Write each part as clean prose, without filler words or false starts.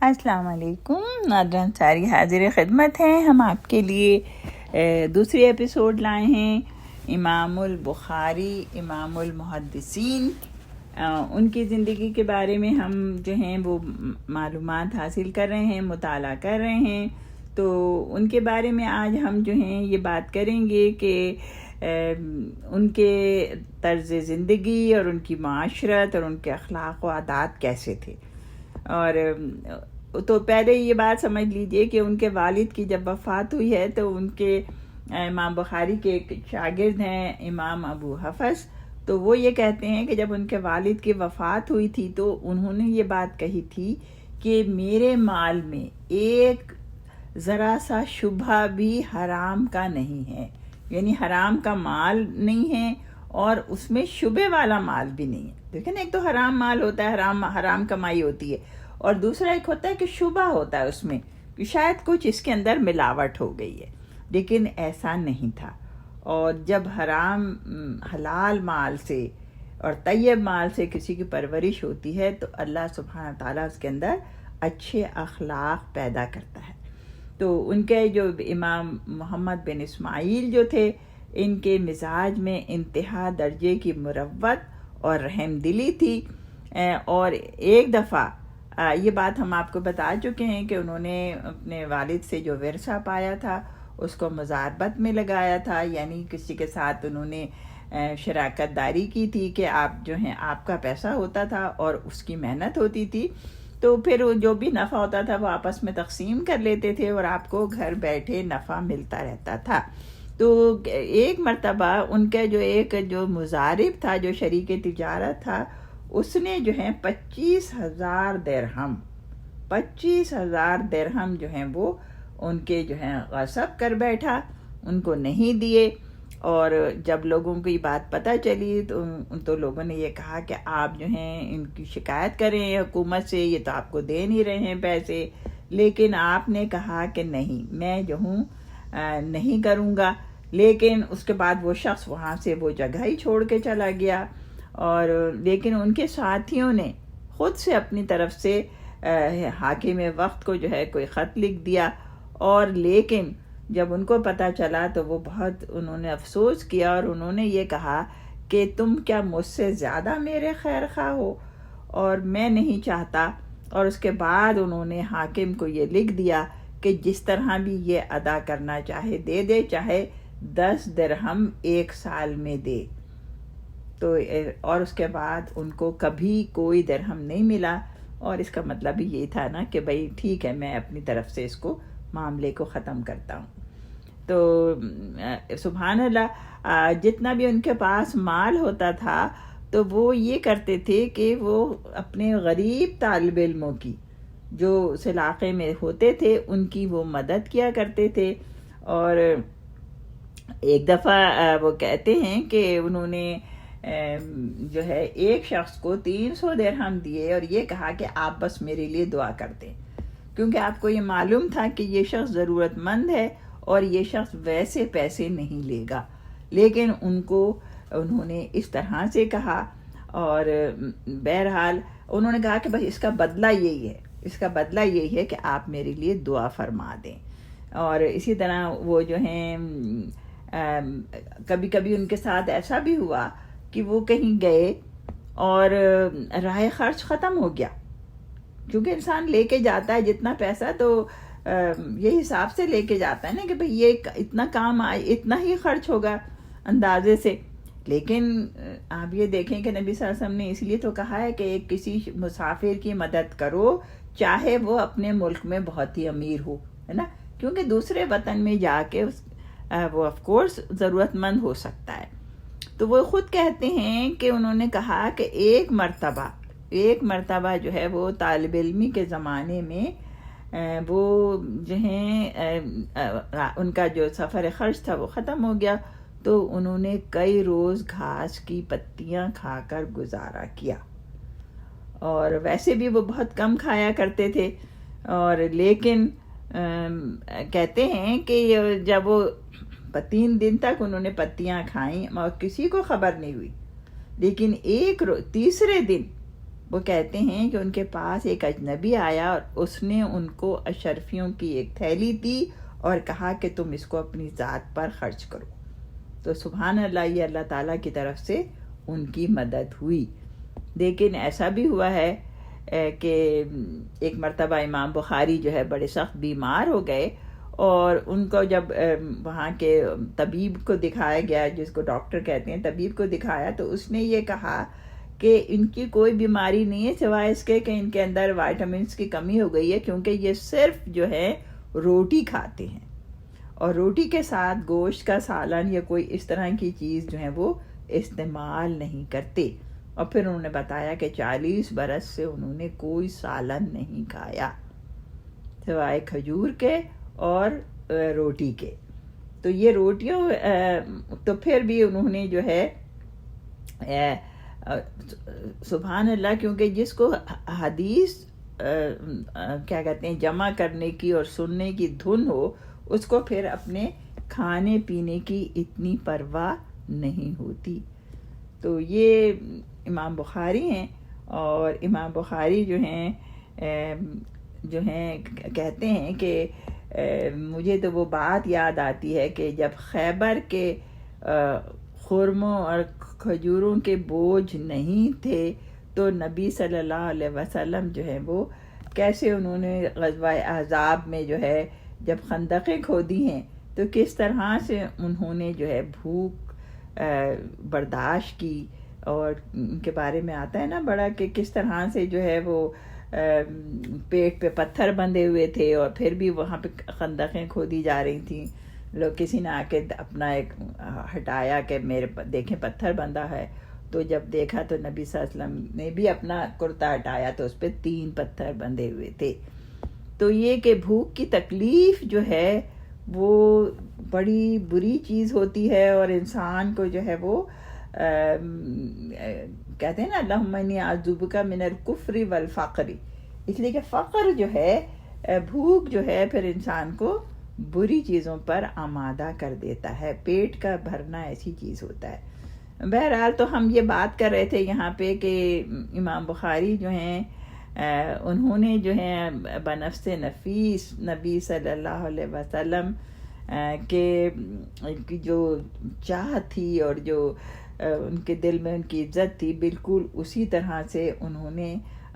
السلام علیکم ناظرین، ساری حاضر خدمت ہیں۔ ہم آپ کے لیے دوسری ایپیسوڈ لائے ہیں امام البخاری، امام المحدثین، ان کی زندگی کے بارے میں ہم جو ہیں وہ معلومات حاصل کر رہے ہیں، مطالعہ کر رہے ہیں۔ تو ان کے بارے میں آج ہم جو ہیں یہ بات کریں گے کہ ان کے طرز زندگی اور ان کی معاشرت اور ان کے اخلاق و عادات کیسے تھے۔ اور تو پہلے یہ بات سمجھ لیجئے کہ ان کے والد کی جب وفات ہوئی ہے تو ان کے امام بخاری کے ایک شاگرد ہیں امام ابو حفص، تو وہ یہ کہتے ہیں کہ جب ان کے والد کی وفات ہوئی تھی تو انہوں نے یہ بات کہی تھی کہ میرے مال میں ایک ذرا سا شبہ بھی حرام کا نہیں ہے، یعنی حرام کا مال نہیں ہے اور اس میں شبہ والا مال بھی نہیں ہے۔ دیکھیں نا، ایک تو حرام مال ہوتا ہے، حرام کمائی ہوتی ہے، اور دوسرا ایک ہوتا ہے کہ شبہ ہوتا ہے اس میں کہ شاید کچھ اس کے اندر ملاوٹ ہو گئی ہے، لیکن ایسا نہیں تھا۔ اور جب حلال مال سے اور طیب مال سے کسی کی پرورش ہوتی ہے تو اللہ سبحانہ تعالیٰ اس کے اندر اچھے اخلاق پیدا کرتا ہے۔ تو ان کے جو امام محمد بن اسماعیل جو تھے، ان کے مزاج میں انتہا درجے کی مروت اور رحم دلی تھی، اور ایک دفعہ یہ بات ہم آپ کو بتا چکے ہیں کہ انہوں نے اپنے والد سے جو ورثہ پایا تھا اس کو مزاربت میں لگایا تھا، یعنی کسی کے ساتھ انہوں نے شراکت داری کی تھی کہ آپ جو ہیں آپ کا پیسہ ہوتا تھا اور اس کی محنت ہوتی تھی، تو پھر جو بھی نفع ہوتا تھا وہ آپس میں تقسیم کر لیتے تھے اور آپ کو گھر بیٹھے نفع ملتا رہتا تھا۔ تو ایک مرتبہ ان کا جو مضارب تھا، جو شریک تجارت تھا، اس نے جو ہے 25,000 درہم جو ہیں وہ ان کے جو ہیں غصب کر بیٹھا، ان کو نہیں دیے۔ اور جب لوگوں کو یہ بات پتہ چلی تو لوگوں نے یہ کہا کہ آپ جو ہیں ان کی شکایت کریں حکومت سے، یہ تو آپ کو دے نہیں رہے ہیں پیسے، لیکن آپ نے کہا کہ نہیں، میں جو ہوں نہیں کروں گا۔ لیکن اس کے بعد وہ شخص وہاں سے وہ جگہ ہی چھوڑ کے چلا گیا، اور لیکن ان کے ساتھیوں نے خود سے اپنی طرف سے حاکم وقت کو جو ہے کوئی خط لکھ دیا، اور لیکن جب ان کو پتہ چلا تو وہ بہت انہوں نے افسوس کیا اور انہوں نے یہ کہا کہ تم کیا مجھ سے زیادہ میرے خیر خواہ ہو، اور میں نہیں چاہتا۔ اور اس کے بعد انہوں نے حاکم کو یہ لکھ دیا کہ جس طرح بھی یہ ادا کرنا چاہے دے دے، چاہے 10 درہم 1 سال میں دے۔ تو اور اس کے بعد ان کو کبھی کوئی درہم نہیں ملا، اور اس کا مطلب ہی یہ تھا نا کہ بھئی ٹھیک ہے، میں اپنی طرف سے اس کو معاملے کو ختم کرتا ہوں۔ تو سبحان اللہ، جتنا بھی ان کے پاس مال ہوتا تھا تو وہ یہ کرتے تھے کہ وہ اپنے غریب طالب علموں کی جو اس علاقے میں ہوتے تھے ان کی وہ مدد کیا کرتے تھے۔ اور ایک دفعہ وہ کہتے ہیں کہ انہوں نے جو ہے ایک شخص کو 300 درہم دیے اور یہ کہا کہ آپ بس میرے لیے دعا کر دیں، کیونکہ آپ کو یہ معلوم تھا کہ یہ شخص ضرورت مند ہے اور یہ شخص ویسے پیسے نہیں لے گا، لیکن انہوں نے اس طرح سے کہا، اور بہرحال انہوں نے کہا کہ بس اس کا بدلہ یہی ہے کہ آپ میرے لیے دعا فرما دیں۔ اور اسی طرح وہ جو ہیں کبھی کبھی ان کے ساتھ ایسا بھی ہوا کہ وہ کہیں گئے اور راہ خرچ ختم ہو گیا، کیونکہ انسان لے کے جاتا ہے جتنا پیسہ تو یہ حساب سے لے کے جاتا ہے نا کہ بھئی یہ اتنا کام آئے، اتنا ہی خرچ ہوگا اندازے سے۔ لیکن آپ یہ دیکھیں کہ نبی صلی اللہ علیہ وسلم نے اس لیے تو کہا ہے کہ کسی مسافر کی مدد کرو چاہے وہ اپنے ملک میں بہت ہی امیر ہو، ہے نا، کیونکہ دوسرے وطن میں جا کے وہ آف کورس ضرورت مند ہو سکتا ہے۔ تو وہ خود کہتے ہیں کہ انہوں نے کہا کہ ایک مرتبہ جو ہے وہ طالب علمی کے زمانے میں وہ جو ہیں ان کا جو سفر خرچ تھا وہ ختم ہو گیا، تو انہوں نے کئی روز گھاس کی پتیاں کھا کر گزارا کیا، اور ویسے بھی وہ بہت کم کھایا کرتے تھے، اور لیکن کہتے ہیں کہ جب وہ 3 دن تک انہوں نے پتیاں کھائیں اور کسی کو خبر نہیں ہوئی، لیکن تیسرے دن وہ کہتے ہیں کہ ان کے پاس ایک اجنبی آیا اور اس نے ان کو اشرفیوں کی ایک تھیلی دی اور کہا کہ تم اس کو اپنی ذات پر خرچ کرو. تو سبحان اللہ، یہ اللہ تعالیٰ کی طرف سے ان کی مدد ہوئی. لیکن ایسا بھی ہوا ہے کہ ایک مرتبہ امام بخاری جو ہے بڑے سخت بیمار ہو گئے، اور ان کو جب وہاں کے طبیب کو دکھایا گیا، جس کو ڈاکٹر کہتے ہیں، طبیب کو دکھایا تو اس نے یہ کہا کہ ان کی کوئی بیماری نہیں ہے سوائے اس کے کہ ان کے اندر وائٹامنس کی کمی ہو گئی ہے، کیونکہ یہ صرف جو ہے روٹی کھاتے ہیں، اور روٹی کے ساتھ گوشت کا سالن یا کوئی اس طرح کی چیز جو ہے وہ استعمال نہیں کرتے. اور پھر انہوں نے بتایا کہ 40 برس سے انہوں نے کوئی سالن نہیں کھایا سوائے کھجور کے اور روٹی کے. تو یہ روٹیوں تو پھر بھی انہوں نے جو ہے سبحان اللہ، کیونکہ جس کو حدیث کیا کہتے ہیں جمع کرنے کی اور سننے کی دھن ہو، اس کو پھر اپنے کھانے پینے کی اتنی پرواہ نہیں ہوتی. تو یہ امام بخاری ہیں، اور امام بخاری جو ہیں کہتے ہیں کہ مجھے تو وہ بات یاد آتی ہے کہ جب خیبر کے خرموں اور کھجوروں کے بوجھ نہیں تھے تو نبی صلی اللہ علیہ وسلم جو ہے وہ کیسے انہوں نے غزوہ احزاب میں جو ہے جب خندقیں کھودی ہیں تو کس طرح سے انہوں نے جو ہے بھوک برداشت کی. اور ان کے بارے میں آتا ہے نا بڑا کہ کس طرح سے جو ہے وہ پیٹ پہ پتھر بندھے ہوئے تھے، اور پھر بھی وہاں پہ خندقیں کھودی جا رہی تھیں. لوگ کسی نے آ کے اپنا ایک ہٹایا کہ میرے دیکھیں پتھر بندھا ہے، تو جب دیکھا تو نبی صلی اللہ علیہ وسلم نے بھی اپنا کرتا ہٹایا تو اس پہ 3 پتھر بندھے ہوئے تھے. تو یہ کہ بھوک کی تکلیف جو ہے وہ بڑی بری چیز ہوتی ہے، اور انسان کو جو ہے وہ کہتے ہیں نا اللہم انی اعوذ من الکفر والفقر، اس لیے کہ فقر جو ہے بھوک جو ہے پھر انسان کو بری چیزوں پر آمادہ کر دیتا ہے. پیٹ کا بھرنا ایسی چیز ہوتا ہے. بہرحال تو ہم یہ بات کر رہے تھے یہاں پہ کہ امام بخاری جو ہیں انہوں نے جو ہے بنفس نفیس نبی صلی اللہ علیہ وسلم کے جو چاہت تھی اور جو ان کے دل میں ان کی عزت تھی، بالکل اسی طرح سے انہوں نے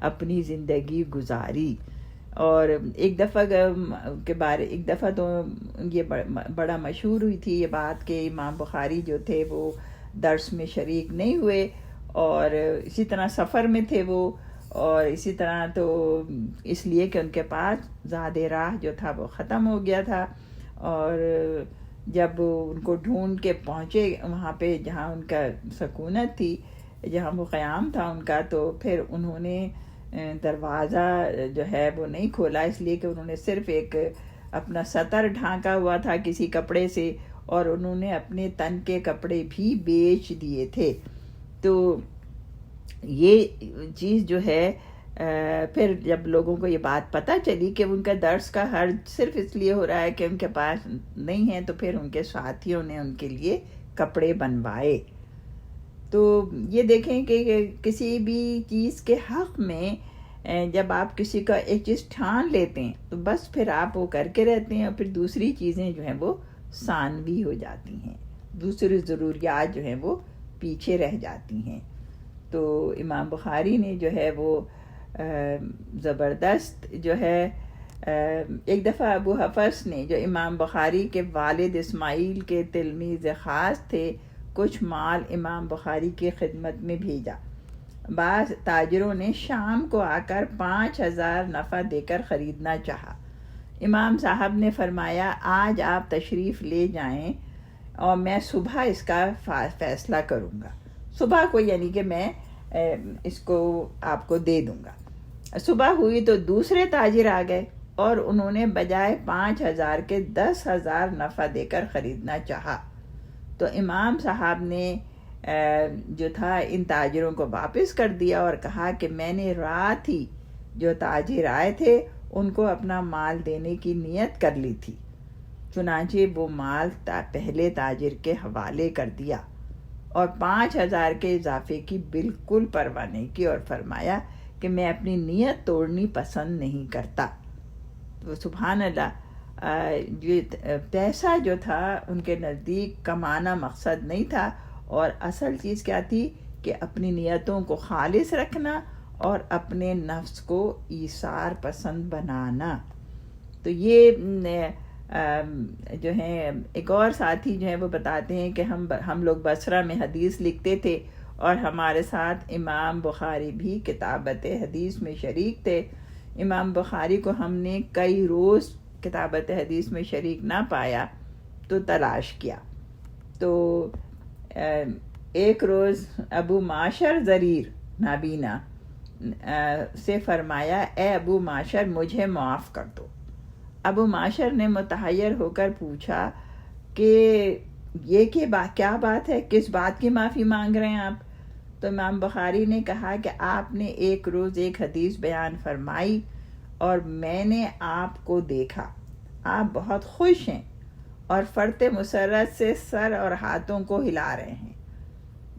اپنی زندگی گزاری. اور ایک دفعہ تو یہ بڑا مشہور ہوئی تھی یہ بات کہ امام بخاری جو تھے وہ درس میں شریک نہیں ہوئے، اور اسی طرح سفر میں تھے وہ، اور اسی طرح تو اس لیے کہ ان کے پاس زاد راہ جو تھا وہ ختم ہو گیا تھا. اور جب ان کو ڈھونڈ کے پہنچے وہاں پہ جہاں ان کا سکونت تھی، جہاں وہ قیام تھا ان کا، تو پھر انہوں نے دروازہ جو ہے وہ نہیں کھولا، اس لیے کہ انہوں نے صرف ایک اپنا سطر ڈھانکا ہوا تھا کسی کپڑے سے، اور انہوں نے اپنے تن کے کپڑے بھی بیچ دیے تھے. تو یہ چیز جو ہے پھر جب لوگوں کو یہ بات پتہ چلی کہ ان کا درس کا حرج صرف اس لیے ہو رہا ہے کہ ان کے پاس نہیں ہے، تو پھر ان کے ساتھیوں نے ان کے لیے کپڑے بنوائے. تو یہ دیکھیں کہ کسی بھی چیز کے حق میں جب آپ کسی کا ایک چیز ٹھان لیتے ہیں تو بس پھر آپ وہ کر کے رہتے ہیں، اور پھر دوسری چیزیں جو ہیں وہ ثانوی ہو جاتی ہیں، دوسری ضروریات جو ہیں وہ پیچھے رہ جاتی ہیں. تو امام بخاری نے جو ہے وہ زبردست جو ہے ایک دفعہ ابو حفص نے جو امام بخاری کے والد اسماعیل کے تلمیذ خاص تھے، کچھ مال امام بخاری کی خدمت میں بھیجا. بعض تاجروں نے شام کو آ کر 5000 نفع دے کر خریدنا چاہا. امام صاحب نے فرمایا آج آپ تشریف لے جائیں اور میں صبح اس کا فیصلہ کروں گا. صبح کو یعنی کہ میں اس کو آپ کو دے دوں گا. صبح ہوئی تو دوسرے تاجر آ گئے اور انہوں نے بجائے 5000 کے 10,000 نفع دے کر خریدنا چاہا. تو امام صاحب نے جو تھا ان تاجروں کو واپس کر دیا اور کہا کہ میں نے رات ہی جو تاجر آئے تھے ان کو اپنا مال دینے کی نیت کر لی تھی. چنانچہ وہ مال پہلے تاجر کے حوالے کر دیا اور 5000 کے اضافے کی بالکل پرواہ نہیں کی، اور فرمایا کہ میں اپنی نیت توڑنی پسند نہیں کرتا۔ تو سبحان اللہ، پیسہ جو تھا ان کے نزدیک کمانا مقصد نہیں تھا، اور اصل چیز کیا تھی کہ اپنی نیتوں کو خالص رکھنا اور اپنے نفس کو ایثار پسند بنانا۔ تو یہ جو ہیں ایک اور ساتھی جو ہیں وہ بتاتے ہیں کہ ہم لوگ بصرہ میں حدیث لکھتے تھے، اور ہمارے ساتھ امام بخاری بھی کتابت حدیث میں شریک تھے۔ امام بخاری کو ہم نے کئی روز کتابت حدیث میں شریک نہ پایا تو تلاش کیا، تو ایک روز ابو معاشر ضریر نابینا سے فرمایا، اے ابو معاشر مجھے معاف کر دو۔ ابو معاشر نے متحیر ہو کر پوچھا کہ یہ کیا بات ہے، کس بات کی معافی مانگ رہے ہیں آپ؟ تو امام بخاری نے کہا کہ آپ نے ایک روز ایک حدیث بیان فرمائی اور میں نے آپ کو دیکھا، آپ بہت خوش ہیں اور فرط مسرت سے سر اور ہاتھوں کو ہلا رہے ہیں۔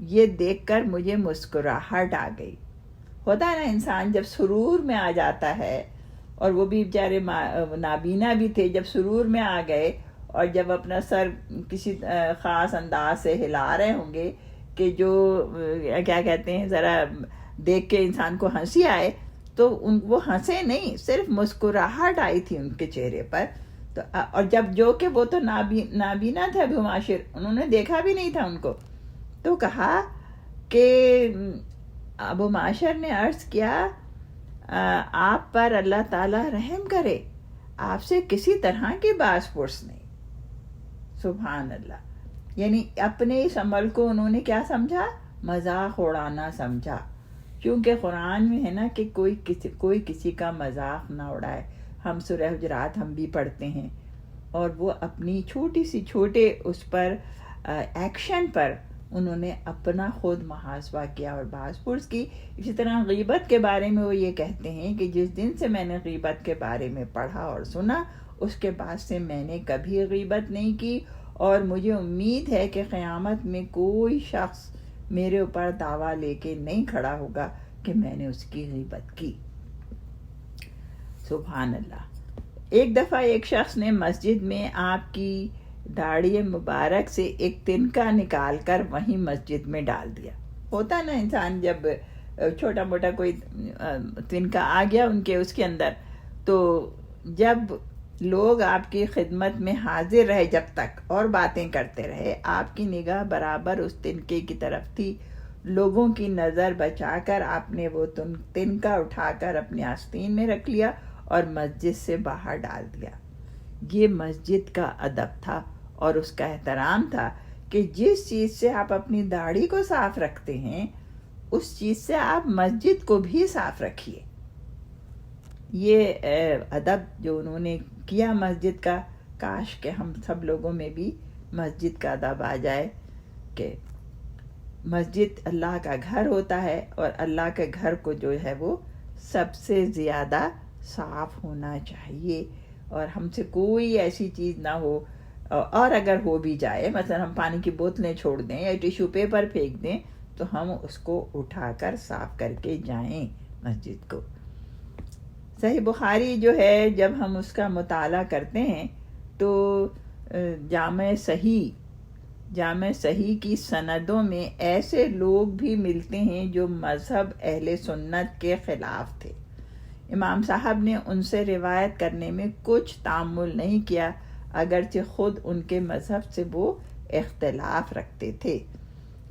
یہ دیکھ کر مجھے مسکراہٹ آ گئی۔ ہوتا ہے نا، انسان جب سرور میں آ جاتا ہے، اور وہ بھی بیچارے نابینا بھی تھے، جب سرور میں آ گئے اور جب اپنا سر کسی خاص انداز سے ہلا رہے ہوں گے کہ جو کیا کہتے ہیں، ذرا دیکھ کے انسان کو ہنسی آئے، تو وہ ہنسے نہیں، صرف مسکراہٹ آئی تھی ان کے چہرے پر۔ تو اور جو کہ وہ تو نابینا تھے ابو معاشر، انہوں نے دیکھا بھی نہیں تھا ان کو، تو کہا کہ ابو معاشر نے عرض کیا، آپ پر اللہ تعالیٰ رحم کرے، آپ سے کسی طرح کی باس پرس نہیں۔ سبحان اللہ، یعنی اپنے اس عمل کو انہوں نے کیا سمجھا؟ مذاق اڑانا سمجھا، کیونکہ قرآن میں ہے نا کہ کوئی کسی کا مذاق نہ اڑائے۔ ہم سورہ حجرات ہم بھی پڑھتے ہیں، اور وہ اپنی چھوٹے اس پر ایکشن پر انہوں نے اپنا خود محاسبہ کیا اور باس پرس کی۔ اسی طرح غیبت کے بارے میں وہ یہ کہتے ہیں کہ جس دن سے میں نے غیبت کے بارے میں پڑھا اور سنا، اس کے بعد سے میں نے کبھی غیبت نہیں کی، اور مجھے امید ہے کہ قیامت میں کوئی شخص میرے اوپر دعویٰ لے کے نہیں کھڑا ہوگا کہ میں نے اس کی غیبت کی۔ سبحان اللہ۔ ایک دفعہ ایک شخص نے مسجد میں آپ کی داڑھی مبارک سے ایک تنکا نکال کر وہیں مسجد میں ڈال دیا۔ ہوتا نا، انسان جب چھوٹا موٹا کوئی تنکا آ گیا اس کے اندر، تو جب لوگ آپ کی خدمت میں حاضر رہے جب تک اور باتیں کرتے رہے، آپ کی نگاہ برابر اس تنکے کی طرف تھی۔ لوگوں کی نظر بچا کر آپ نے وہ تنکا اٹھا کر اپنے آستین میں رکھ لیا اور مسجد سے باہر ڈال دیا۔ یہ مسجد کا ادب تھا اور اس کا احترام تھا کہ جس چیز سے آپ اپنی داڑھی کو صاف رکھتے ہیں، اس چیز سے آپ مسجد کو بھی صاف رکھیے۔ یہ ادب جو انہوں نے کیا مسجد کا، کاش کہ ہم سب لوگوں میں بھی مسجد کا ادب آ جائے کہ مسجد اللہ کا گھر ہوتا ہے، اور اللہ کے گھر کو جو ہے وہ سب سے زیادہ صاف ہونا چاہیے، اور ہم سے کوئی ایسی چیز نہ ہو، اور اگر ہو بھی جائے، مثلا ہم پانی کی بوتلیں چھوڑ دیں یا ٹیشو پیپر پھینک دیں، تو ہم اس کو اٹھا کر صاف کر کے جائیں مسجد کو۔ صحیح بخاری جو ہے، جب ہم اس کا مطالعہ کرتے ہیں تو جامع صحیح کی سندوں میں ایسے لوگ بھی ملتے ہیں جو مذہب اہل سنت کے خلاف تھے۔ امام صاحب نے ان سے روایت کرنے میں کچھ تعامل نہیں کیا، اگرچہ خود ان کے مذہب سے وہ اختلاف رکھتے تھے،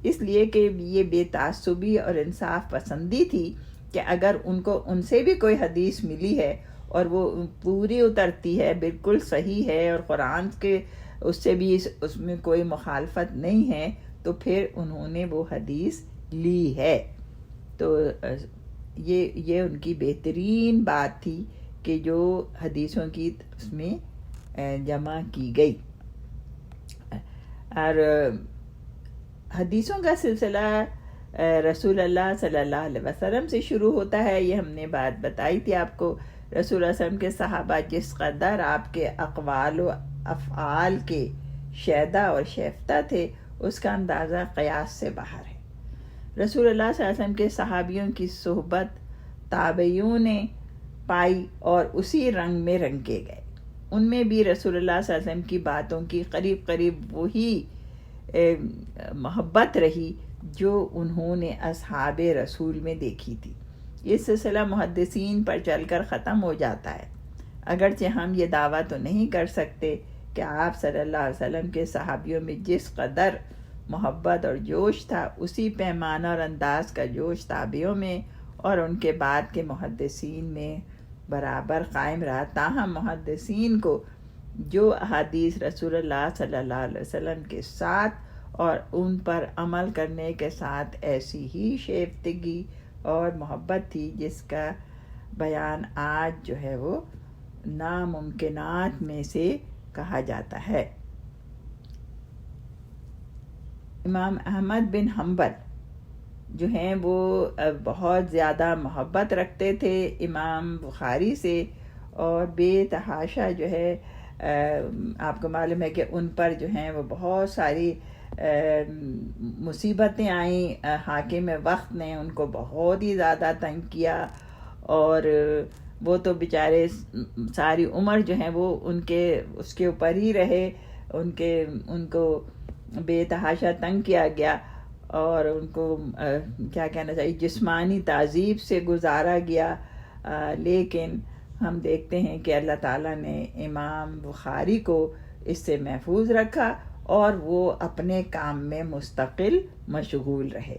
اس لیے کہ یہ بے تعصبی اور انصاف پسندی تھی کہ اگر ان سے بھی کوئی حدیث ملی ہے اور وہ پوری اترتی ہے، بالکل صحیح ہے، اور قرآن کے اس سے بھی اس میں کوئی مخالفت نہیں ہے، تو پھر انہوں نے وہ حدیث لی ہے۔ تو یہ ان کی بہترین بات تھی کہ جو حدیثوں کی اس میں جمع کی گئی۔ اور حدیثوں کا سلسلہ رسول اللہ صلی اللہ علیہ وسلم سے شروع ہوتا ہے، یہ ہم نے بات بتائی تھی آپ کو۔ رسول اللہ صلی اللہ علیہ وسلم کے صحابہ جس قدر آپ کے اقوال و افعال کے شیدا اور شیفتہ تھے، اس کا اندازہ قیاس سے باہر ہے۔ رسول اللہ صلی اللہ علیہ وسلم کے صحابیوں کی صحبت تابعیوں نے پائی اور اسی رنگ میں رنگے گئے۔ ان میں بھی رسول اللہ صلی اللہ علیہ وسلم کی باتوں کی قریب قریب وہی محبت رہی جو انہوں نے اصحاب رسول میں دیکھی تھی۔ یہ سلسلہ محدثین پر چل کر ختم ہو جاتا ہے، اگرچہ ہم یہ دعویٰ تو نہیں کر سکتے کہ آپ صلی اللہ علیہ وسلم کے صحابیوں میں جس قدر محبت اور جوش تھا، اسی پیمانہ اور انداز کا جوش تابعیوں میں اور ان کے بعد کے محدثین میں برابر قائم رہا۔ تاہم محدثین کو جو احادیث رسول اللہ صلی اللہ علیہ وسلم کے ساتھ اور ان پر عمل کرنے کے ساتھ ایسی ہی شیفتگی اور محبت تھی جس کا بیان آج جو ہے وہ ناممکنات میں سے کہا جاتا ہے۔ امام احمد بن حنبل جو ہیں وہ بہت زیادہ محبت رکھتے تھے امام بخاری سے، اور بے تحاشا جو ہے آپ کو معلوم ہے کہ ان پر جو ہیں وہ بہت ساری مصیبتیں آئیں۔ حاکم وقت نے ان کو بہت ہی زیادہ تنگ کیا، اور وہ تو بیچارے ساری عمر جو ہیں وہ اس کے اوپر ہی رہے، ان کو بے تحاشا تنگ کیا گیا، اور ان کو کیا کہنا چاہیے، جسمانی تعذیب سے گزارا گیا۔ لیکن ہم دیکھتے ہیں کہ اللہ تعالیٰ نے امام بخاری کو اس سے محفوظ رکھا اور وہ اپنے کام میں مستقل مشغول رہے۔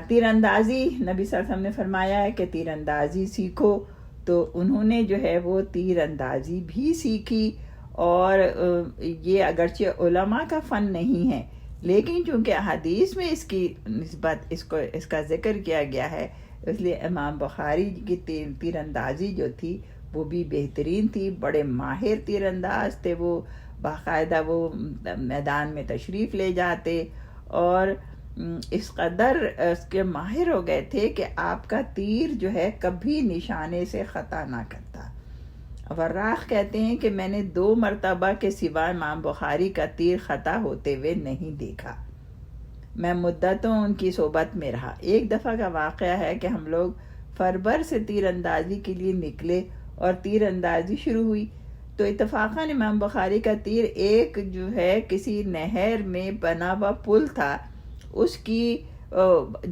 تیر اندازی، نبی صلی اللہ علیہ وسلم نے فرمایا ہے کہ تیر اندازی سیکھو، تو انہوں نے جو ہے وہ تیر اندازی بھی سیکھی، اور یہ اگرچہ علماء کا فن نہیں ہے، لیکن چونکہ احادیث میں اس کی نسبت اس کا ذکر کیا گیا ہے، اس لیے امام بخاری کی تیر اندازی جو تھی وہ بھی بہترین تھی۔ بڑے ماہر تیر انداز تھے، وہ باقاعدہ وہ میدان میں تشریف لے جاتے، اور اس قدر اس کے ماہر ہو گئے تھے کہ آپ کا تیر جو ہے کبھی نشانے سے خطا نہ کرتا۔ وراق کہتے ہیں کہ میں نے 2 مرتبہ کے سوا امام بخاری کا تیر خطا ہوتے ہوئے نہیں دیکھا۔ میں مدتوں ان کی صحبت میں رہا۔ ایک دفعہ کا واقعہ ہے کہ ہم لوگ فربر سے تیر اندازی کے لیے نکلے اور تیر اندازی شروع ہوئی، تو اتفاقاً امام بخاری کا تیر ایک جو ہے کسی نہر میں بنا ہوا پل تھا، اس کی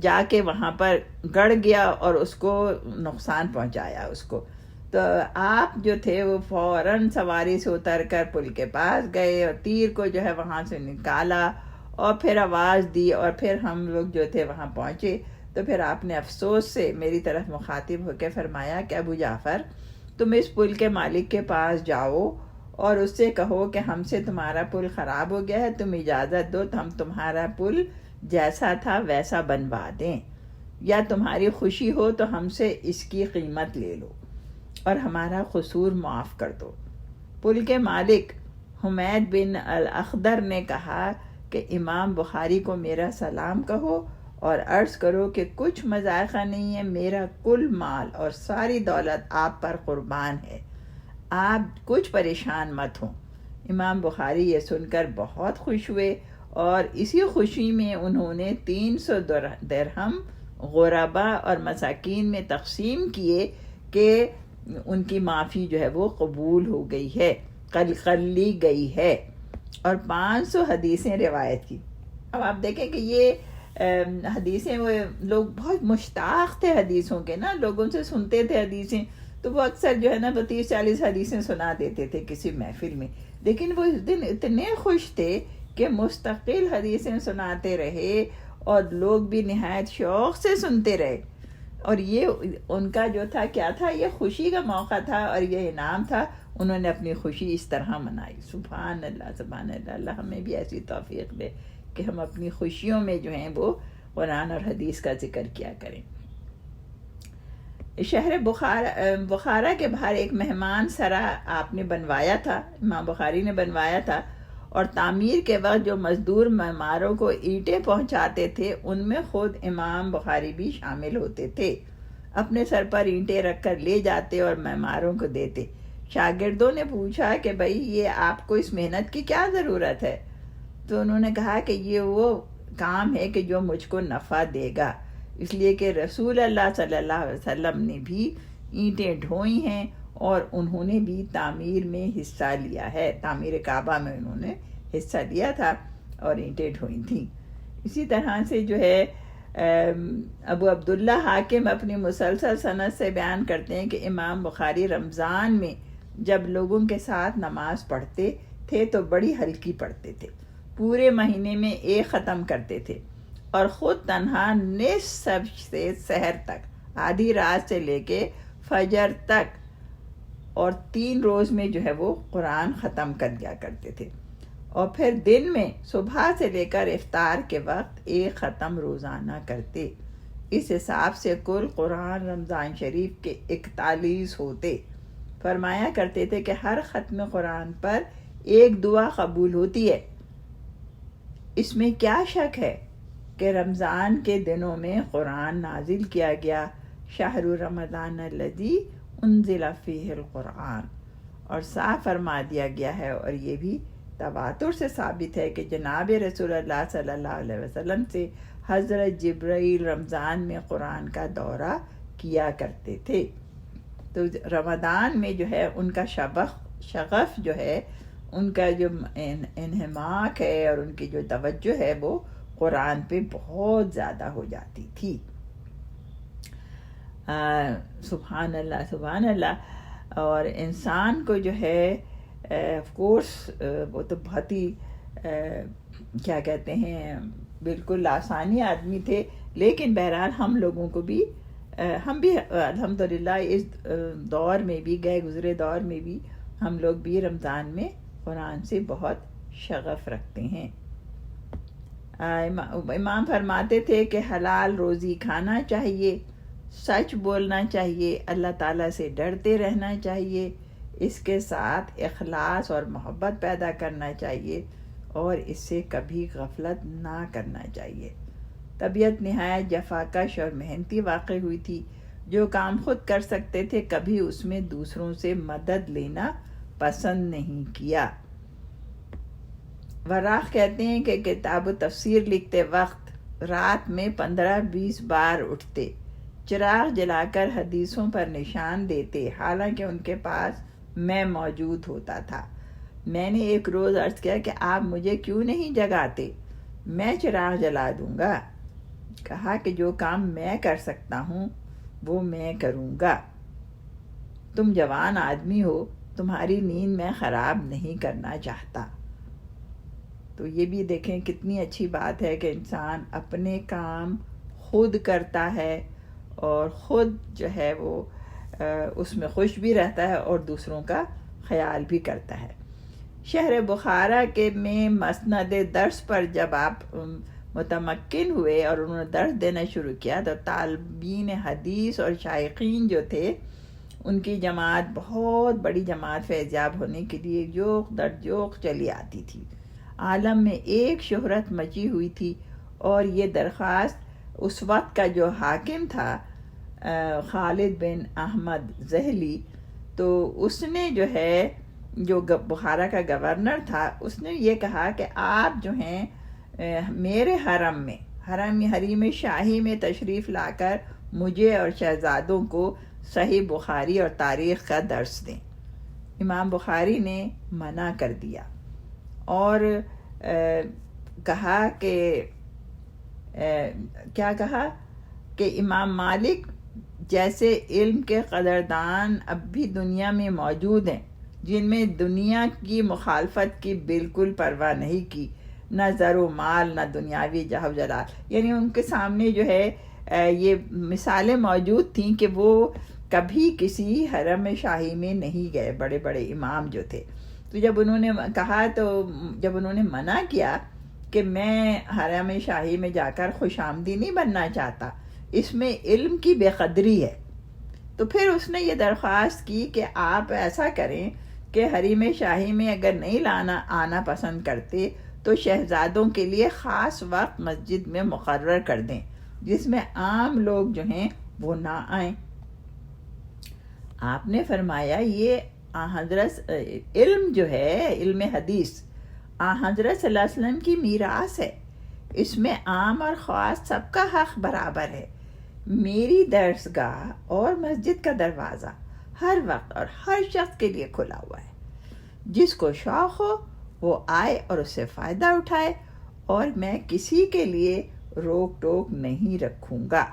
جا کے وہاں پر گڑ گیا اور اس کو نقصان پہنچایا اس کو۔ تو آپ جو تھے وہ فوراً سواری سے اتر کر پل کے پاس گئے اور تیر کو جو ہے وہاں سے نکالا اور پھر آواز دی، اور پھر ہم لوگ جو تھے وہاں پہنچے، تو پھر آپ نے افسوس سے میری طرف مخاطب ہو کے فرمایا کہ ابو جعفر، تم اس پل کے مالک کے پاس جاؤ اور اس سے کہو کہ ہم سے تمہارا پل خراب ہو گیا ہے، تم اجازت دو تو ہم تمہارا پل جیسا تھا ویسا بنوا دیں، یا تمہاری خوشی ہو تو ہم سے اس کی قیمت لے لو اور ہمارا قصور معاف کر دو۔ پل کے مالک حمید بن الاخضر نے کہا کہ امام بخاری کو میرا سلام کہو اور عرض کرو کہ کچھ مذائقہ نہیں ہے، میرا کل مال اور ساری دولت آپ پر قربان ہے، آپ کچھ پریشان مت ہوں۔ امام بخاری یہ سن کر بہت خوش ہوئے، اور اسی خوشی میں انہوں نے 300 درہم غربا اور مساکین میں تقسیم کیے کہ ان کی معافی جو ہے وہ قبول ہو گئی ہے، کر لی گئی ہے، اور 500 حدیثیں روایت کی۔ اب آپ دیکھیں کہ یہ حدیثیں، وہ لوگ بہت مشتاق تھے حدیثوں کے نا، لوگوں سے سنتے تھے حدیثیں، تو وہ اکثر جو ہے نا 30-40 حدیثیں سنا دیتے تھے کسی محفل میں، لیکن وہ اس دن اتنے خوش تھے کہ مستقل حدیثیں سناتے رہے اور لوگ بھی نہایت شوق سے سنتے رہے، اور یہ ان کا جو تھا کیا تھا، یہ خوشی کا موقع تھا اور یہ انعام تھا، انہوں نے اپنی خوشی اس طرح منائی۔ سبحان اللہ، سبحان اللہ، اللہ ہمیں بھی ایسی توفیق دے کہ ہم اپنی خوشیوں میں جو ہیں وہ قرآن اور حدیث کا ذکر کیا کریں۔ شہر بخارا کے باہر ایک مہمان سرا آپ نے بنوایا تھا، امام بخاری نے بنوایا تھا، اور تعمیر کے وقت جو مزدور معماروں کو اینٹیں پہنچاتے تھے ان میں خود امام بخاری بھی شامل ہوتے تھے، اپنے سر پر اینٹیں رکھ کر لے جاتے اور معماروں کو دیتے۔ شاگردوں نے پوچھا کہ بھائی یہ آپ کو اس محنت کی کیا ضرورت ہے؟ تو انہوں نے کہا کہ یہ وہ کام ہے کہ جو مجھ کو نفع دے گا، اس لیے کہ رسول اللہ صلی اللہ علیہ وسلم نے بھی اینٹیں ڈھوئی ہیں اور انہوں نے بھی تعمیر میں حصہ لیا ہے، تعمیر کعبہ میں انہوں نے حصہ لیا تھا اور اینٹیں ڈھوئی تھیں۔ اسی طرح سے جو ہے ابو عبداللہ حاکم اپنی مسلسل سند سے بیان کرتے ہیں کہ امام بخاری رمضان میں جب لوگوں کے ساتھ نماز پڑھتے تھے تو بڑی ہلکی پڑھتے تھے، پورے مہینے میں ایک ختم کرتے تھے، اور خود تنہا نصف سے سحر تک، آدھی رات سے لے کے فجر تک، اور 3 روز میں جو ہے وہ قرآن ختم کر دیا کرتے تھے، اور پھر دن میں صبح سے لے کر افطار کے وقت ایک ختم روزانہ کرتے۔ اس حساب سے کل قرآن رمضان شریف کے 41 ہوتے۔ فرمایا کرتے تھے کہ ہر ختم قرآن پر ایک دعا قبول ہوتی ہے۔ اس میں کیا شک ہے کہ رمضان کے دنوں میں قرآن نازل کیا گیا، شہر رمضان الذی انزل فیہ القرآن، اور صاف فرما دیا گیا ہے، اور یہ بھی تواتر سے ثابت ہے کہ جناب رسول اللہ صلی اللہ علیہ وسلم سے حضرت جبرائیل رمضان میں قرآن کا دورہ کیا کرتے تھے۔ تو رمضان میں جو ہے ان کا شغف جو ہے، ان کا جو انہماک ہے اور ان کی جو توجہ ہے وہ قرآن پہ بہت زیادہ ہو جاتی تھی۔ سبحان اللہ سبحان اللہ۔ اور انسان کو جو ہے آف کورس وہ تو بہت ہی کیا کہتے ہیں بالکل آسانی آدمی تھے، لیکن بہرحال ہم لوگوں کو بھی ہم بھی الحمدللہ اس دور میں بھی، گئے گزرے دور میں بھی ہم لوگ بھی رمضان میں قرآن سے بہت شغف رکھتے ہیں۔ امام فرماتے تھے کہ حلال روزی کھانا چاہیے، سچ بولنا چاہیے، اللہ تعالیٰ سے ڈرتے رہنا چاہیے، اس کے ساتھ اخلاص اور محبت پیدا کرنا چاہیے، اور اس سے کبھی غفلت نہ کرنا چاہیے۔ طبیعت نہایت جفاکش اور محنتی واقع ہوئی تھی، جو کام خود کر سکتے تھے کبھی اس میں دوسروں سے مدد لینا پسند نہیں کیا۔ وراق کہتے ہیں کہ کتاب و تفسیر لکھتے وقت رات میں 15-20 بار اٹھتے، چراغ جلا کر حدیثوں پر نشان دیتے، حالانکہ ان کے پاس میں موجود ہوتا تھا۔ میں نے ایک روز عرض کیا کہ آپ مجھے کیوں نہیں جگاتے، میں چراغ جلا دوں گا۔ کہا کہ جو کام میں کر سکتا ہوں وہ میں کروں گا، تم جوان آدمی ہو، تمہاری نیند میں خراب نہیں کرنا چاہتا۔ تو یہ بھی دیکھیں کتنی اچھی بات ہے کہ انسان اپنے کام خود کرتا ہے اور خود جو ہے وہ اس میں خوش بھی رہتا ہے اور دوسروں کا خیال بھی کرتا ہے۔ شہر بخارا کے میں مسند درس پر جب آپ متمکن ہوئے اور انہوں نے درس دینا شروع کیا تو طالبین حدیث اور شائقین جو تھے ان کی جماعت، بہت بڑی جماعت فیضیاب ہونے کے لیے جوق در جوق چلی آتی تھی۔ عالم میں ایک شہرت مچی ہوئی تھی، اور یہ درخواست اس وقت کا جو حاکم تھا خالد بن احمد ذہلی، تو اس نے جو ہے جو بخارا کا گورنر تھا، اس نے یہ کہا کہ آپ جو ہیں میرے حریم شاہی میں تشریف لا کر مجھے اور شہزادوں کو صحیح بخاری اور تاریخ کا درس دیں۔ امام بخاری نے منع کر دیا اور کہا کہ کیا کہا کہ امام مالک جیسے علم کے قدردان اب بھی دنیا میں موجود ہیں، جن میں دنیا کی مخالفت کی بالکل پرواہ نہیں کی، نہ زر و مال نہ دنیاوی جاہ و جلال، یعنی ان کے سامنے جو ہے یہ مثالیں موجود تھیں کہ وہ کبھی کسی حرم شاہی میں نہیں گئے، بڑے بڑے امام جو تھے۔ تو جب انہوں نے کہا، تو جب انہوں نے منع کیا کہ میں حرم شاہی میں جا کر خوش آمدی نہیں بننا چاہتا، اس میں علم کی بے قدری ہے، تو پھر اس نے یہ درخواست کی کہ آپ ایسا کریں کہ حریم شاہی میں اگر نہیں آنا پسند کرتے تو شہزادوں کے لیے خاص وقت مسجد میں مقرر کر دیں جس میں عام لوگ جو ہیں وہ نہ آئیں۔ آپ نے فرمایا یہ حضرت علم جو ہے، علم حدیث حضرت صلی اللہ علیہ وسلم کی میراث ہے، اس میں عام اور خاص سب کا حق برابر ہے، میری درسگاہ اور مسجد کا دروازہ ہر وقت اور ہر شخص کے لیے کھلا ہوا ہے. جس کو شوق ہو وہ آئے اور اس سے فائدہ اٹھائے، اور میں کسی کے لیے روک ٹوک نہیں رکھوں گا،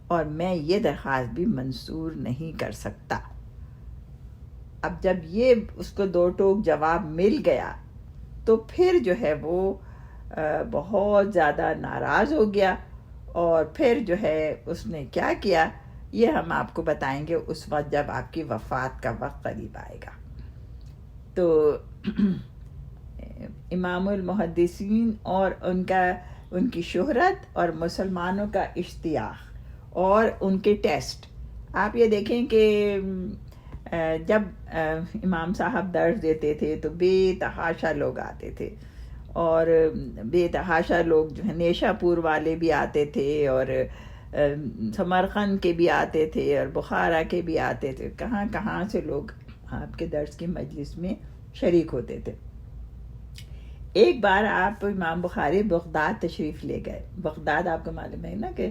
اور میں یہ درخواست بھی منظور نہیں کر سکتا. اب جب یہ اس کو دو ٹوک جواب مل گیا تو پھر جو ہے وہ بہت زیادہ ناراض ہو گیا، اور پھر جو ہے اس نے کیا کیا یہ ہم آپ کو بتائیں گے اس وقت جب آپ کی وفات کا وقت قریب آئے گا. تو امام المحدثین اور ان کی شہرت اور مسلمانوں کا اشتیاق اور ان کے ٹیسٹ، آپ یہ دیکھیں کہ جب امام صاحب درس دیتے تھے تو بے تحاشا لوگ آتے تھے، اور بے تحاشا لوگ جو ہے نیشا پور والے بھی آتے تھے، اور سمرقند کے بھی آتے تھے، اور بخارا کے بھی آتے تھے. کہاں کہاں سے لوگ آپ کے درس کی مجلس میں شریک ہوتے تھے. ایک بار آپ امام بخاری بغداد تشریف لے گئے. بغداد آپ کو معلوم ہے نا کہ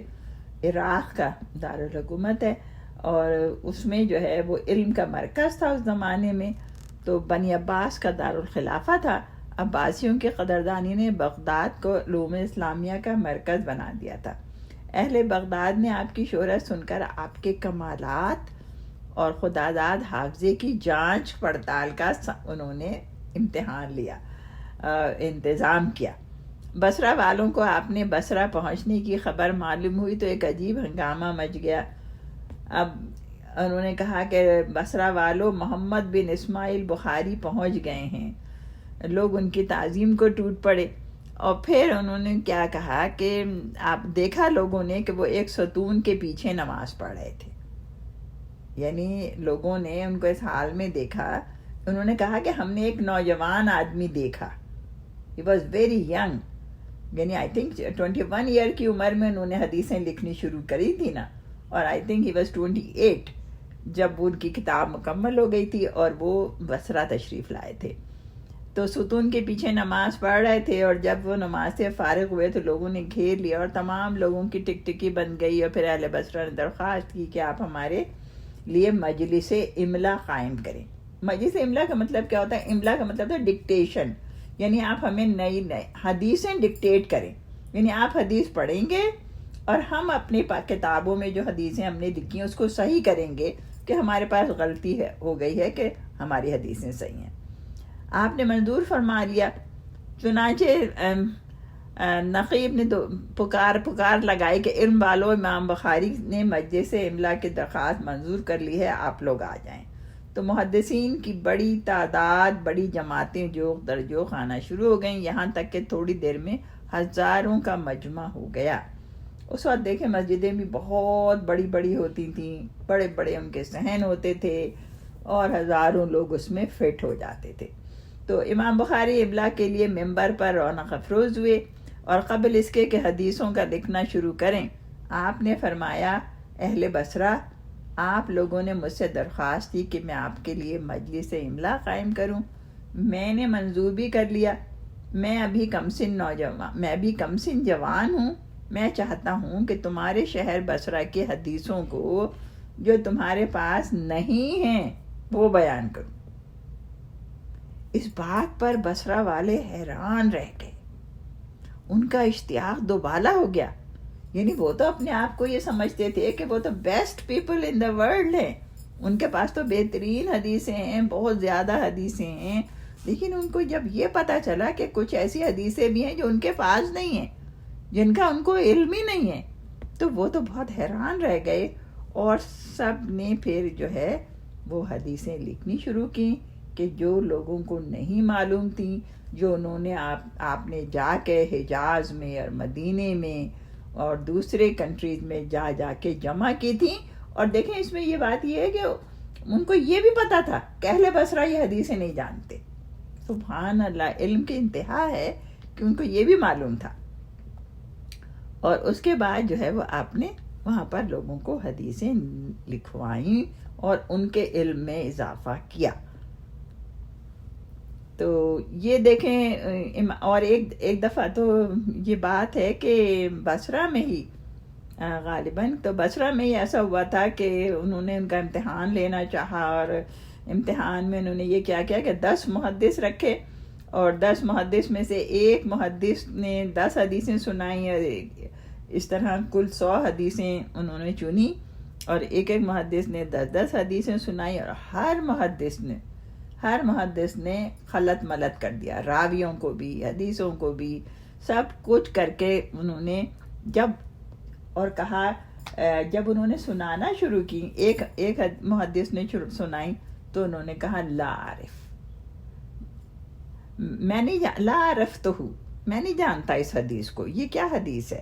عراق کا دارالحکومت ہے، اور اس میں جو ہے وہ علم کا مرکز تھا اس زمانے میں. تو بنی عباس کا دارالخلافہ تھا. عباسیوں کے قدردانی نے بغداد کو علوم اسلامیہ کا مرکز بنا دیا تھا. اہل بغداد نے آپ کی شہرت سن کر آپ کے کمالات اور خداداد حافظے کی جانچ پڑتال کا انہوں نے امتحان لیا، انتظام کیا. بصرہ والوں کو آپ نے بصرہ پہنچنے کی خبر معلوم ہوئی تو ایک عجیب ہنگامہ مچ گیا. اب انہوں نے کہا کہ بصرہ والوں، محمد بن اسماعیل بخاری پہنچ گئے ہیں. لوگ ان کی تعظیم کو ٹوٹ پڑے، اور پھر انہوں نے کیا کہا کہ آپ دیکھا لوگوں نے کہ وہ ایک ستون کے پیچھے نماز پڑھ رہے تھے. یعنی لوگوں نے ان کو اس حال میں دیکھا. انہوں نے کہا کہ ہم نے ایک نوجوان آدمی دیکھا. He was very young، یعنی آئی تھنک 21 ایئر کی عمر میں انہوں نے حدیثیں لکھنی شروع کری تھی نا، اور آئی تھنک he was 28 جب ان کی کتاب مکمل ہو گئی تھی اور وہ بصرہ تشریف لائے تھے. تو ستون کے پیچھے نماز پڑھ رہے تھے، اور جب وہ نماز سے فارغ ہوئے تو لوگوں نے گھیر لیا اور تمام لوگوں کی ٹک ٹکی بن گئی. اور پھر اہل بصرہ نے درخواست کی کہ آپ ہمارے لیے مجلس املا قائم کریں. مجلس املا کا مطلب کیا ہوتا ہے؟ املا کا مطلب ہے ڈکٹیشن، یعنی آپ ہمیں نئی حدیثیں ڈکٹیٹ کریں. یعنی آپ حدیث پڑھیں گے اور ہم اپنی کتابوں میں جو حدیثیں ہم نے لکھی ہیں اس کو صحیح کریں گے کہ ہمارے پاس غلطی ہو گئی ہے کہ ہماری حدیثیں صحیح ہیں. آپ نے منظور فرما لیا. چنانچہ نقیب نے پکار لگائی کہ علم والو، امام بخاری نے مجلس املا کی درخواست منظور کر لی ہے، آپ لوگ آ جائیں. تو محدثین کی بڑی تعداد، بڑی جماعتیں جوق در جوق آنا شروع ہو گئیں، یہاں تک کہ تھوڑی دیر میں ہزاروں کا مجمع ہو گیا. اس وقت دیکھیں مسجدیں بھی بہت بڑی بڑی ہوتی تھیں، بڑے بڑے ان کے صحن ہوتے تھے، اور ہزاروں لوگ اس میں فٹ ہو جاتے تھے. تو امام بخاری املا کے لیے ممبر پر رونق افروز ہوئے، اور قبل اس کے کہ حدیثوں کا لکھنا شروع کریں آپ نے فرمایا، اہل بصرہ، آپ لوگوں نے مجھ سے درخواست کی کہ میں آپ کے لیے مجلس املا قائم کروں. میں نے منظور بھی کر لیا. میں ابھی کم سن جوان ہوں. میں چاہتا ہوں کہ تمہارے شہر بصرہ کے حدیثوں کو جو تمہارے پاس نہیں ہیں وہ بیان کروں. اس بات پر بصرہ والے حیران رہ گئے. ان کا اشتیاق دوبالا ہو گیا. یعنی وہ تو اپنے آپ کو یہ سمجھتے تھے کہ وہ تو best people in the world ہیں، ان کے پاس تو بہترین حدیثیں ہیں، بہت زیادہ حدیثیں ہیں. لیکن ان کو جب یہ پتہ چلا کہ کچھ ایسی حدیثیں بھی ہیں جو ان کے پاس نہیں ہیں، جن کا ان کو علم ہی نہیں ہے، تو وہ تو بہت حیران رہ گئے. اور سب نے پھر جو ہے وہ حدیثیں لکھنی شروع کی کہ جو لوگوں کو نہیں معلوم تھیں، جو انہوں نے آپ نے جا کے حجاز میں اور مدینے میں اور دوسرے کنٹریز میں جا کے جمع کی تھیں. اور دیکھیں اس میں یہ بات یہ ہے کہ ان کو یہ بھی پتا تھا کہ اہل بصرہ یہ حدیثیں نہیں جانتے. سبحان اللہ، علم کی انتہا ہے کہ ان کو یہ بھی معلوم تھا. اور اس کے بعد جو ہے وہ آپ نے وہاں پر لوگوں کو حدیثیں لکھوائیں اور ان کے علم میں اضافہ کیا. تو یہ دیکھیں. اور ایک دفعہ تو یہ بات ہے کہ بصرہ میں ہی غالباً تو بصرہ میں یہ ایسا ہوا تھا کہ انہوں نے ان کا امتحان لینا چاہا، اور امتحان میں انہوں نے یہ کیا کہ 10 محدث رکھے، اور 10 محدث میں سے ایک محدث نے 10 حدیثیں سنائیں، اور اس طرح کل 100 حدیثیں انہوں نے چنی، اور ایک ایک محدث نے 10 حدیثیں سنائی، اور ہر محدث نے خلط ملط کر دیا، راویوں کو بھی حدیثوں کو بھی سب کچھ کر کے انہوں نے جب انہوں نے سنانا شروع کی، ایک محدث نے سنائی تو انہوں نے کہا لا عارف، لا عرفتہ، میں نہیں جانتا اس حدیث کو، یہ کیا حدیث ہے؟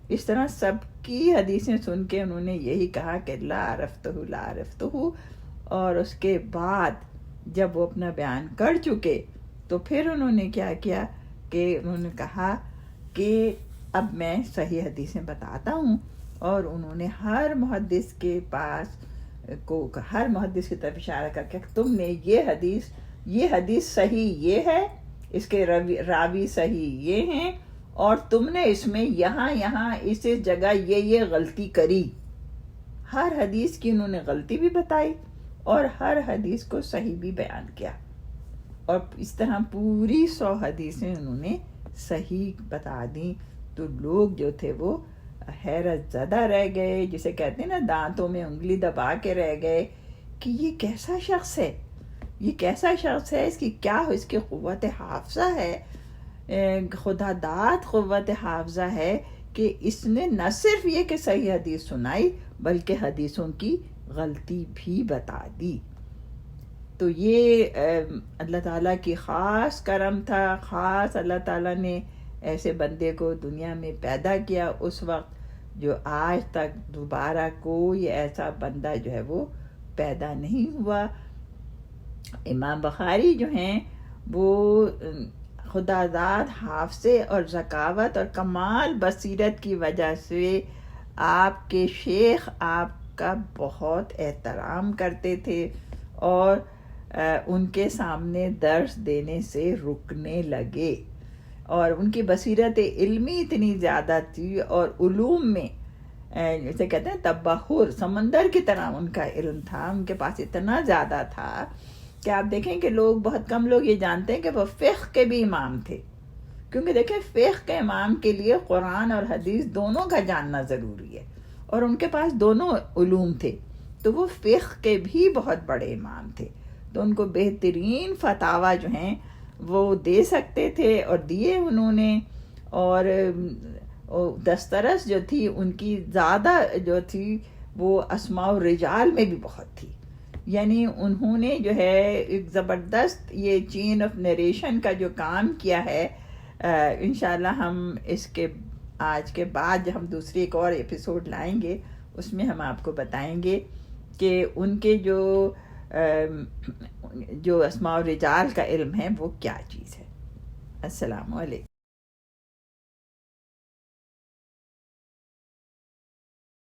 اس طرح سب کی حدیثیں سن کے انہوں نے یہی کہا کہ لا عرفتہ، اور اس کے بعد جب وہ اپنا بیان کر چکے تو پھر انہوں نے کیا کیا کہ انہوں نے کہا کہ اب میں صحیح حدیثیں بتاتا ہوں، اور انہوں نے ہر محدث کی طرف اشارہ کر کے تم نے یہ حدیث صحیح یہ ہے، اس کے راوی صحیح یہ ہیں، اور تم نے اس میں یہاں اس جگہ یہ غلطی کری۔ ہر حدیث کی انہوں نے غلطی بھی بتائی اور ہر حدیث کو صحیح بھی بیان کیا، اور اس طرح پوری 100 حدیثیں انہوں نے صحیح بتا دیں۔ تو لوگ جو تھے وہ حیرت زدہ رہ گئے، جسے کہتے ہیں نا دانتوں میں انگلی دبا کے رہ گئے کہ یہ کیسا شخص ہے، اس کی قوت حافظہ ہے، خدا داد قوت حافظہ ہے کہ اس نے نہ صرف یہ کہ صحیح حدیث سنائی بلکہ حدیثوں کی غلطی بھی بتا دی۔ تو یہ اللہ تعالیٰ کی خاص کرم تھا، خاص اللہ تعالیٰ نے ایسے بندے کو دنیا میں پیدا کیا اس وقت، جو آج تک دوبارہ کوئی ایسا بندہ جو ہے وہ پیدا نہیں ہوا۔ امام بخاری جو ہیں وہ خدا داد حافظے اور ذکاوت اور کمال بصیرت کی وجہ سے آپ کے شیخ آپ کا بہت احترام کرتے تھے، اور ان کے سامنے درس دینے سے رکنے لگے، اور ان کی بصیرت علمی اتنی زیادہ تھی، اور علوم میں جیسے کہتے ہیں تبحر، سمندر کی طرح ان کا علم تھا، ان کے پاس اتنا زیادہ تھا کہ آپ دیکھیں کہ بہت کم لوگ یہ جانتے ہیں کہ وہ فقہ کے بھی امام تھے، کیونکہ دیکھیں فقہ کے امام کے لیے قرآن اور حدیث دونوں کا جاننا ضروری ہے، اور ان کے پاس دونوں علوم تھے، تو وہ فقہ کے بھی بہت بڑے امام تھے، تو ان کو بہترین فتاوی جو ہیں وہ دے سکتے تھے، اور دیے انہوں نے، اور دسترس جو تھی ان کی زیادہ جو تھی وہ اسماء الرجال میں بھی بہت تھی، یعنی انہوں نے جو ہے ایک زبردست یہ چین آف نریشن کا جو کام کیا ہے۔ انشاءاللہ ہم اس کے آج کے بعد جب ہم دوسری ایک اور ایپیسوڈ لائیں گے اس میں ہم آپ کو بتائیں گے کہ ان کے جو اسماء الرجال کا علم ہے وہ کیا چیز ہے۔ السلام علیکم۔